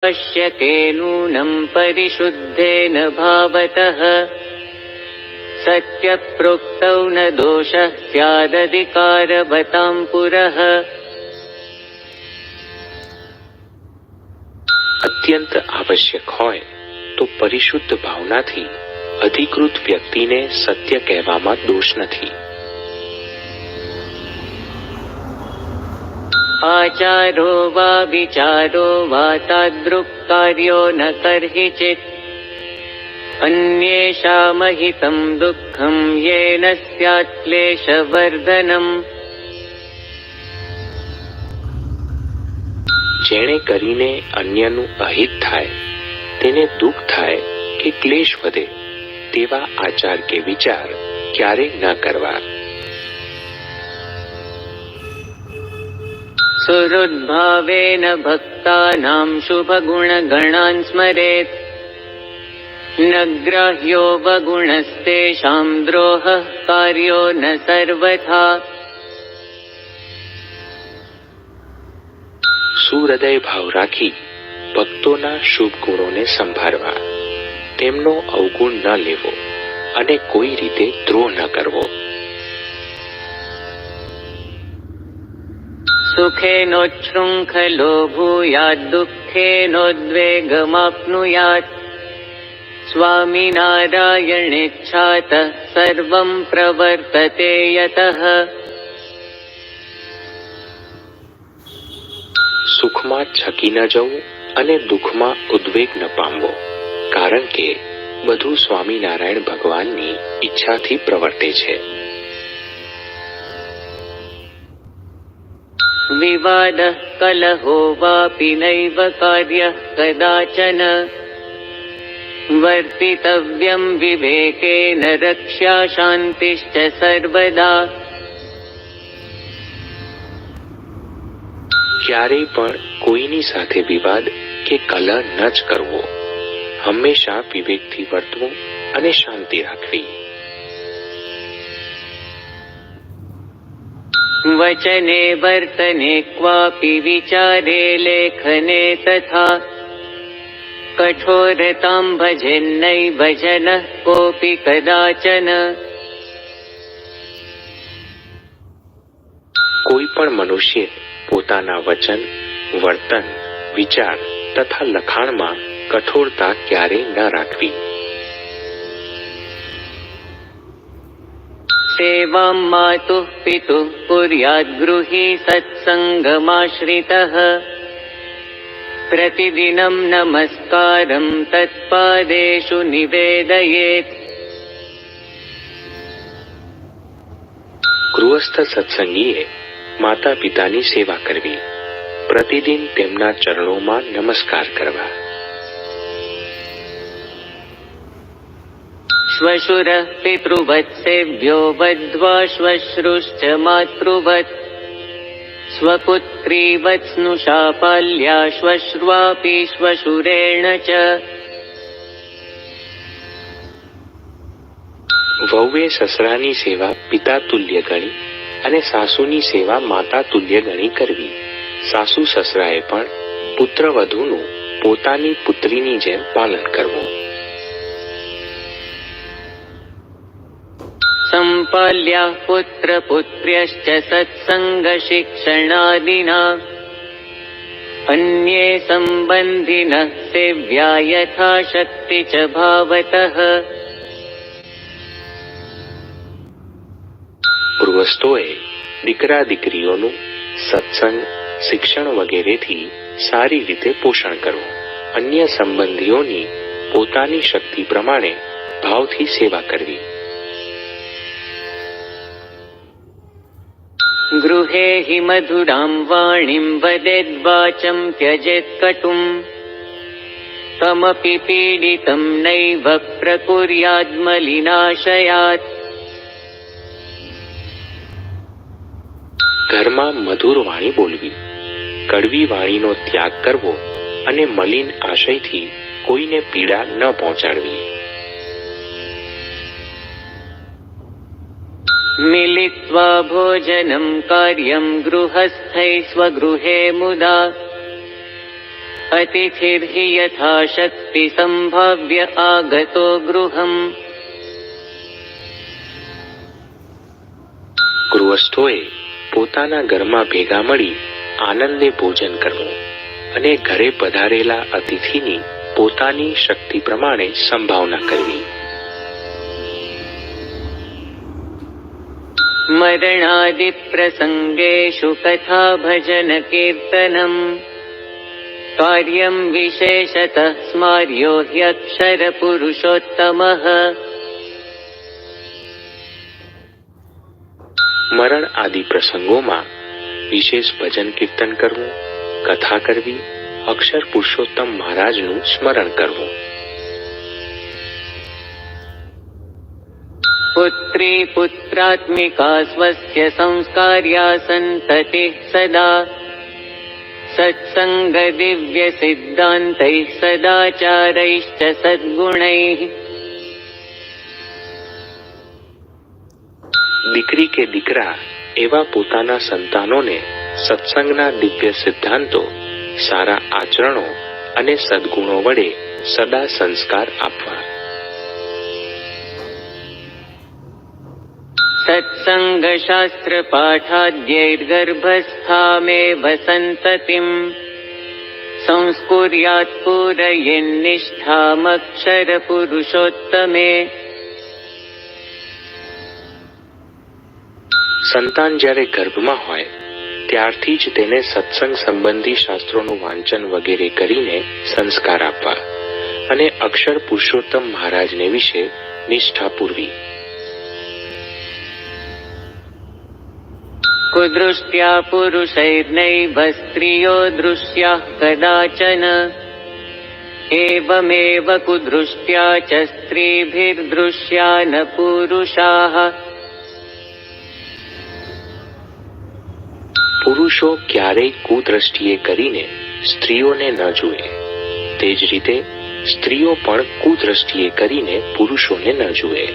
पश्यते नूनं परिशुद्धेन भावतः सत्यप्रोक्तौ न दोषः स्यादधिकारवतां पुरः। અત્યંત આવશ્યક હોય તો પરિશુદ્ધ ભાવનાથી અધિકૃત વ્યક્તિને સત્ય કહેવામાં દોષ નથી. आचारो वा विचारो वा तादृक् कार्यो न कर्हिचित् अन्येषामहितं दुःखं येन स्यात् क्लेशवर्धनम्। જેણે કરીને અન્યનું અહિત થાય, તેને દુઃખ થાય કે ક્લેશ વધે તેવા આચાર કે વિચાર ક્યારે ન કરવા. सुहृद्भावेन भक्तानां शुभगुणगणान् स्मरेत् न ग्राह्यो वगुणस्तेषां द्रोहः कार्यो न सर्वथा। સુહૃદય ભાવ રાખી ભક્તોના શુભ ગુણોને સંભાળવા, તેમનો અવગુણ ન લેવો અને કોઈ રીતે દ્રોહ ન કરવો. सुखेनोच्छृङ्खलो भूयात् दुःखेनोद्वेगमाप्नुयात् स्वामिनारायणेच्छातः सर्वं प्रवर्तते यतः। સુખમાં છકી ન જવું અને દુઃખમાં ઉદ્વેગ ન પામવો, કારણ કે બધું સ્વામિનારાયણ ભગવાનની ઈચ્છાથી પ્રવર્તે છે. विवादः कलहो वापि नैव कार्यः कदाचन वर्तितव्यं विवेकेन रक्षा शान्तिश्च सर्वदा। ક્યારેય પણ કોઈની સાથે વિવાદ કે કલહ ન જ કરવો, હંમેશા વિવેકથી વર્તવું અને શાંતિ રાખવી. वचने वर्तने क्वापि विचारे लेखने तथा कठोरतां भजेन्नैव जनः कोऽपि कदाचन। કોઈ પણ મનુષ્ય પોતાના વચન, વર્તન, વિચાર તથા લખાણમાં કઠોરતા ક્યારેય ન રાખવી. सेवां मातुः पितुः कुर्यात् गृही सत्सङ्गमाश्रितः प्रतिदिनं नमस्कारं तत्पादेषु निवेदयेत्। ગૃહસ્થ સત્સંગીએ માતા પિતાની સેવા કરવી, પ્રતિદિન તેમના ચરણોમાં નમસ્કાર કરવા. श्वशुरः पितृवत्सेभ्यो वद्वा श्वश्रुश्च मातृवत् स्वपुत्रीवत् स्नुषा पाल्या श्वश्र्वापि श्वशुरेण च। વહુએ સસરાની સેવા પિતા તુલ્ય ગણી અને સાસુની સેવા માતા તુલ્ય ગણી કરવી. સાસુ સસરાએ પણ પુત્રવધૂનું પોતાની પુત્રીની જેમ પાલન કરવું. सम्पाल्याः पुत्रपुत्र्यश्च सत्सङ्गशिक्षणादिना अन्ये सम्बन्धिनः सेव्या यथाशक्ति च भावतः। ગૃહસ્થોએ દીકરા દીકરીઓનું સત્સંગ, શિક્ષણ વગેરેથી સારી રીતે પોષણ કરવું. અન્ય સંબંધીઓની પોતાની શક્તિ પ્રમાણે ભાવથી સેવા કરવી. गृहे हि मधुरां वाणीं वदेद्वाचं त्यजेत् कटुम् तमपि पीडितं नैव प्रकुर्याद्मलिनाशयात्। ઘરમાં મધુર વાણી બોલવી, કડવી વાણીનો ત્યાગ કરવો અને મલિન આશયથી કોઈને પીડા ન પહોંચાડવી. मिलित्वा भोजनं कार्यं गृहस्थै स्वगृहे मुदा અતિથિર્હિ યથાશક્તિ સંભાવ્ય આગતો ગૃહમ. ગૃહસ્થોએ પોતાના ઘરમાં ભેગા મળી આનંદે ભોજન કરવું અને ઘરે પધારેલા અતિથિની પોતાની શક્તિ પ્રમાણે સંભાવના કરવી. મરણાદિ પ્રસંગેષુ કથા ભજન કીર્તનમ કાર્યમ વિશેષતઃ સ્માર્યો હ્યક્ષર પુરુષોત્તમઃ. મરણ આદિ પ્રસંગોમાં વિશેષ ભજન કીર્તન કરવું, કથા કરવી, અક્ષર પુરુષોત્તમ મહારાજનું સ્મરણ કરવું. પુત્રી પુત્રાત્મિકા સ્વસ્ય સંસ્કાર્યા સંતતિઃ સદા સત્સંગ દિવ્ય સિદ્ધાંતૈઃ સદાચારૈશ્ચ સદ્ગુણૈઃ. દીકરી કે દીકરા એવા પોતાના સંતાનોને સત્સંગના દિવ્ય સિદ્ધાંતો, સારા આચરણો અને સદ્ગુણો વડે સદા સંસ્કાર આપવા. સત્સંગ શાસ્ત્ર પાઠાદ્યૈર્ગર્ભસ્થામેવ સંતતિમ સંસ્કુર્યાત પૂરયન્નિષ્ઠામક્ષર પુરુષોત્તમે. સંતાન જ્યારે ગર્ભમાં હોય ત્યારથી જ તેને સત્સંગ સંબંધી શાસ્ત્રોનું વાંચન વગેરે કરીને સંસ્કાર આપવા અને અક્ષર પુરુષોત્તમ મહારાજને વિશે નિષ્ઠા પૂરવી. કુદૃષ્ટ્યા પુરુષૈર્નૈવ સ્ત્રિયો દૃશ્યાઃ કદાચન એવમેવ કુદૃષ્ટ્યા ચ સ્ત્રીભિર્દૃશ્યા ન પુરુષાઃ. પુરુષો ક્યારેય કુદ્રષ્ટિએ કરીને સ્ત્રીઓને ન જુએ, તે જ રીતે સ્ત્રીઓ પણ કુદ્રષ્ટિએ કરીને પુરુષોને ન જુએ.